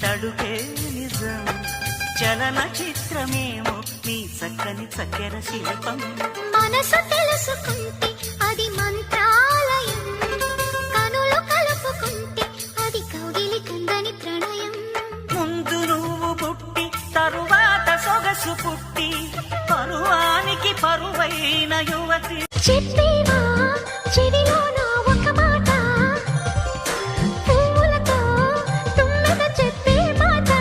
తడుకే నిజం చలన చిత్రమేమో నీ చక్కని చక్కెర శిల్పం మనసు తెలుసుకుంటే అది మంత్రాలయం కనులు కలుపుకుంటే అది కౌగిలి కందని ప్రణయం ముందు నువ్వు పుట్టి తరువాత సొగసు పుట్టి పరువానికి పరువైన యువతి చెప్పేవా చెవిలో నా ఒక మాట పూలతో తుమ్మెద చెప్పే మాట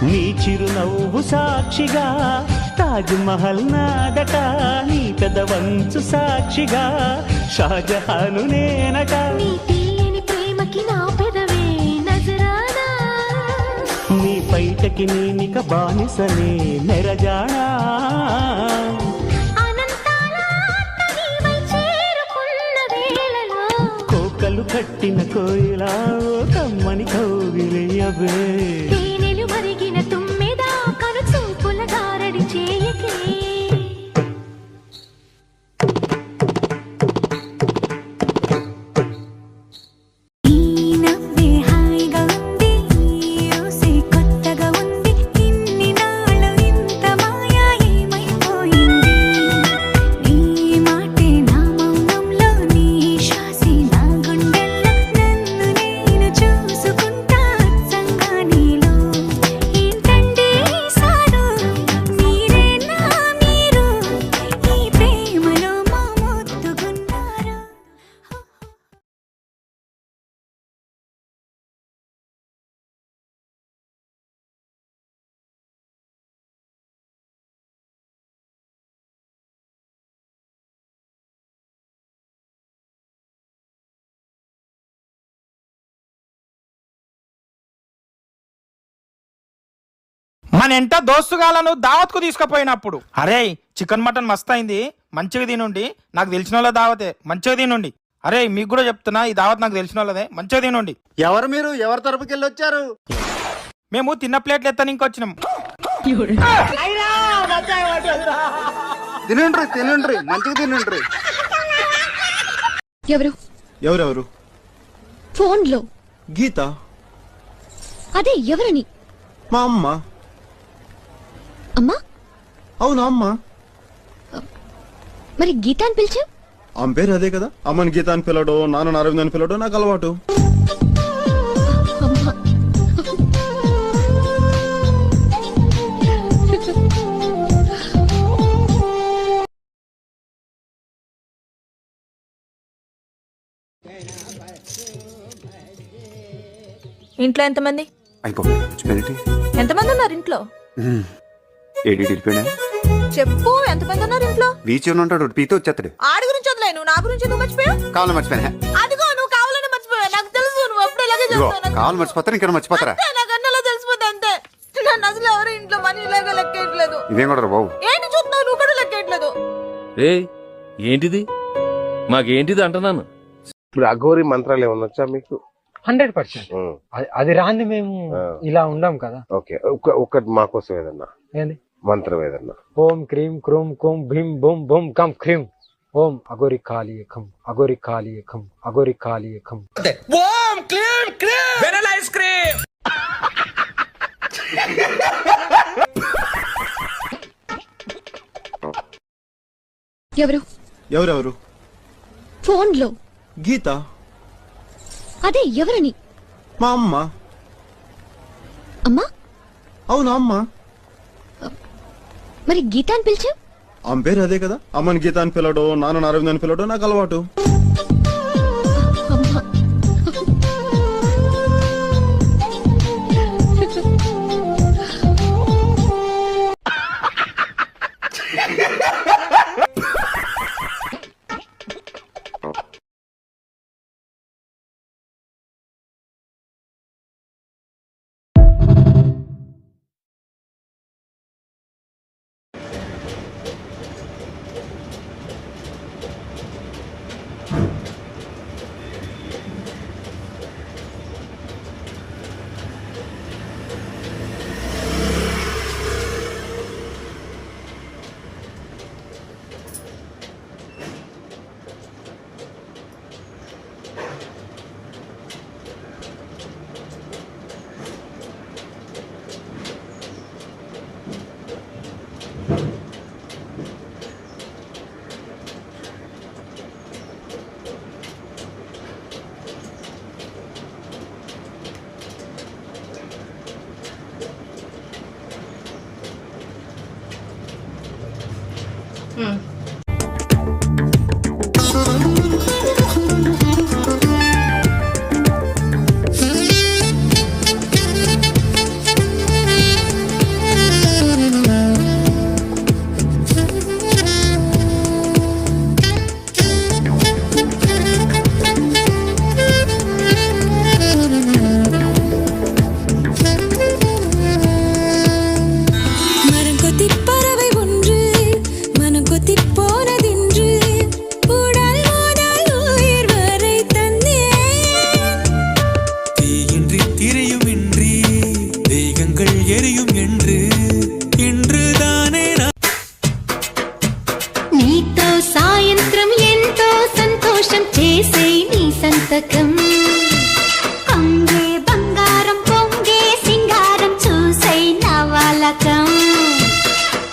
నీ చిరునవ్వు సాక్షిగా తాజ్ మహల్ నాదట నీ పెదవంచు సాక్షిగా షాజహాను నేనట నీ తీయని ప్రేమకి నా పెదవే నజరానా నీ పైటకి నేనిక బానిసనే నెరజాడా అనంతాల ఆత్మ నీవై చేరుకున్న వేళలో కోకలు కట్టిన కోయిలా ఓ కమ్మని కౌగిలియవే తేనెలు మరిగిన తుమ్మెద కను చూపుల గారడి చేయకే ఈ నవ్వే హాయిగా ఉంది ఈ రోజే కొత్తగా ఉంది ఇన్ని నాళ్ళు ఇంత మాయా ఏమైపోయింది నీ మాటే నా మౌనంలో నీ శ్వాసే నా గుండెల్లో నన్ను నేను చూసుకుంటా అచ్చంగా నీలో ఏంటంటే సారు మీరే నా మీరు ఈ ప్రేమలో మా ముద్దుగున్నారు మన ఎంట దోస్తుగాలను దావత్కు తీసుకుపోయినప్పుడు అరే చికెన్ మటన్ మస్త్ అయింది మంచిగా తినుండి నాకు తెలిసిన వాళ్ళ దావతే మంచిగా తినుండి అరే మీకు కూడా చెప్తున్నా ఈ దావత్ నాకు తెలిసిన వాళ్ళదే మంచిగా తినుండి ఎవరు మీరు ఎవరి తరపుకి వెళ్ళి వచ్చారు? మేము తిన్న ప్లేట్లు ఎత్తాను ఇంకొచ్చినాం తినండ్రి తినండ్రి మంచిగా తినండ్రి. ఎవరు ఎవరెవరు? ఫోన్లో గీత అదే ఎవరని మా అమ్మ. అమ్మా అవునా అమ్మ? మరి గీత అని పిలిచావు ఆమె పేరు అదే కదా. అమ్మని గీత అని పిలవడం నాన్న అరవింద్ అని పిలవడం నాకు అలవాటు. అమ్మా ఇంట్లో ఎంతమంది ఎంతమంది ఉన్నారు ఇంట్లో చెప్పు ఎంతమంది ఉన్నారు ఇంట్లో ఉంటాడు పీతో వచ్చేస్తాడు. ఆడి గురించి వదిలే నువ్వు నా గురించి ఎందుకు మర్చిపోయావు కావాలి మర్చిపోయినా అదిగో నువ్వు కావాలని మర్చిపోయావు నాకు తెలుసు నువ్వు అప్పుడు ఇలాగే చేస్తావు కావాలి మర్చిపోతారు ఇంకా మర్చిపోతారా? నాకు అన్నలో తెలిసిపోతే అంతే నన్ను అసలు ఎవరు ఇంట్లో మనీ ఇలాగా లెక్కేయట్లేదు ఇదేం కూడా బాబు ఏంటి చూస్తున్నావు నువ్వు కూడా లెక్కేయట్లేదు రే ఏంటిది మాకేంటిది అంటున్నాను. ఇప్పుడు అఘోరి మంత్రాలు ఏమన్నా వచ్చా మీకు? 100% అది రాంది మేము ఇలా ఉండం కదా. ఓకే ఒక్కటి మాకోసం ఏదన్నా ఏంది మంత్రం ఏదన్నా. ఓం క్రీం క్రూం కుం భీం బుం బుం కం క్రీం ఓం అఘోరి కాళీయకం అఘోరి కాళీయకం అఘోరి కాళీయకం. ఓం క్లీం క్రీం వెనిలా ఐస్ క్రీమ్. ఎవరు ఎవరెవరు? ఫోన్లో గీత అదే ఎవరని మా అమ్మ. అమ్మా అవునా అమ్మ? మరి గీత అని పిలిచావు ఆమె పేరు అదే కదా. అమ్మని గీత అని పిలవడం నాన్న అరవింద్ అని పిలవడం నాకు అలవాటు. అమ్మా నీతో సాయంత్రం ఎంతో సంతోషం చేసే నీ సంతకం అంగే బంగారం పొంగే సింగారం చూసే నవలకం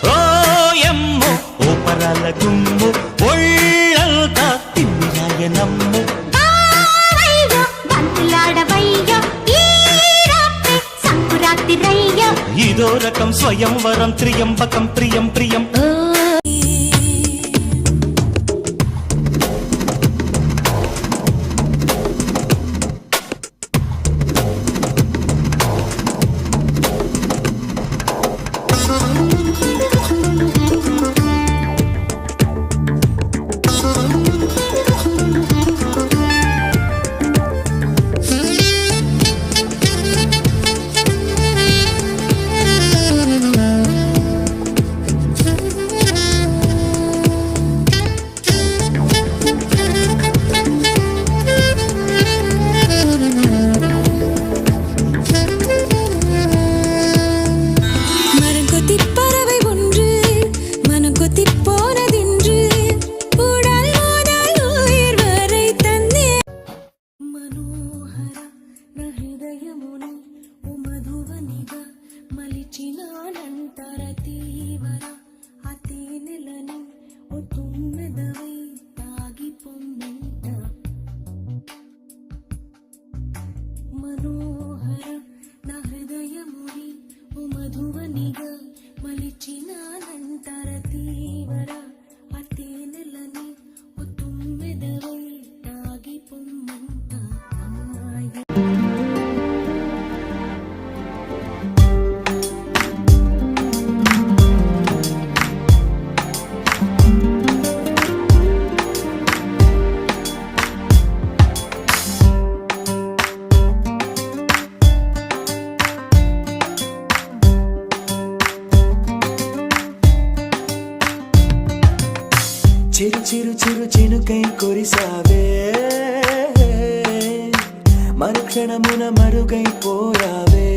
ఓ ఎమ్మో ఓ పరాల గుమ్ము ఒళ్ళంతా తిమ్మిరాయనమ్ము బావయ్యో బంతులాడవయ్యో ఈ రాత్రి సంకురాత్రి రయ్యో ఇదో రకం స్వయంవరం త్రియంబకం ప్రియం ప్రియం చిరు చిరు చిరు చినుకై కురిసావే మరుక్షణమున మరుగైపోయావే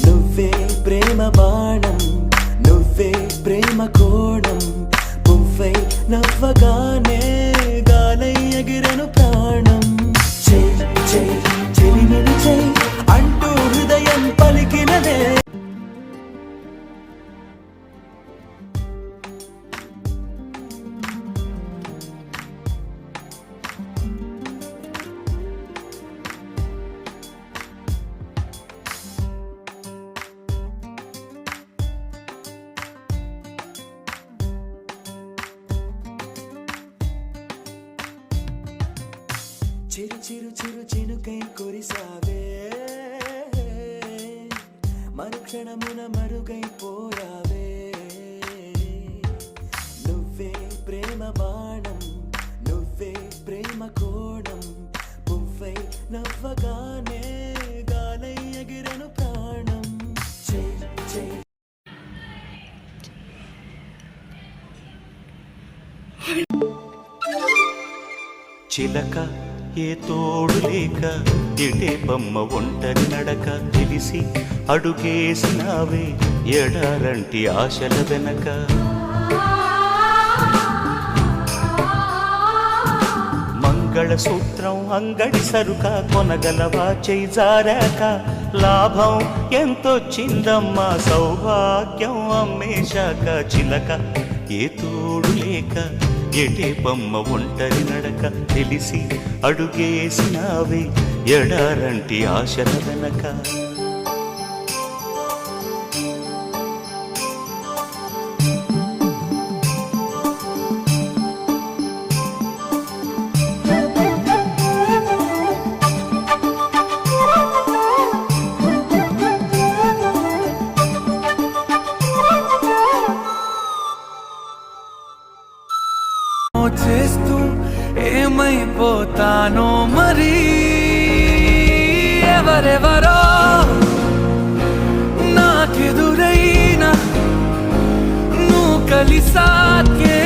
నువ్వే ప్రేమ బాణం నువ్వే ప్రేమ కోణం పువ్వై నవ్వగానే గాలై ఎగిరెను ప్రాణం చెయ్ చెయ్ చెలిమిని చెయ్ అంటూ హృదయం పలికినదే చిరు చిరు చిరు చినుకై కురిసావే మరుక్షణమున మరుగైపోయావే నువ్వే ప్రేమ బాణం నువ్వే ప్రేమ కోణం పువ్వై నవ్వగానే గాలై ఎగిరెను ప్రాణం చెయ్ చెయ్ చిలక ఏ తోడు లేక ఎటే బొమ్మ ఒంటరి నడక తెలిసి అడుగేసినావే ఎడారంటి ఆశల వెనక మంగళసూత్రం అంగడి సరుక కొనగలవా చేయి జారాక లాభం ఎంతొచ్చిందమ్మా సౌభాగ్యం అమ్మేశాక చిలక ఏ తోడు లేక ఎటే బొమ్మ ఒంటరి నడక తెలిసి అడుగేసినావే ఎడారంటి ఆశల వెనక ఎవరెవరో నాకెదురైనా నువ్వు కలిసాకే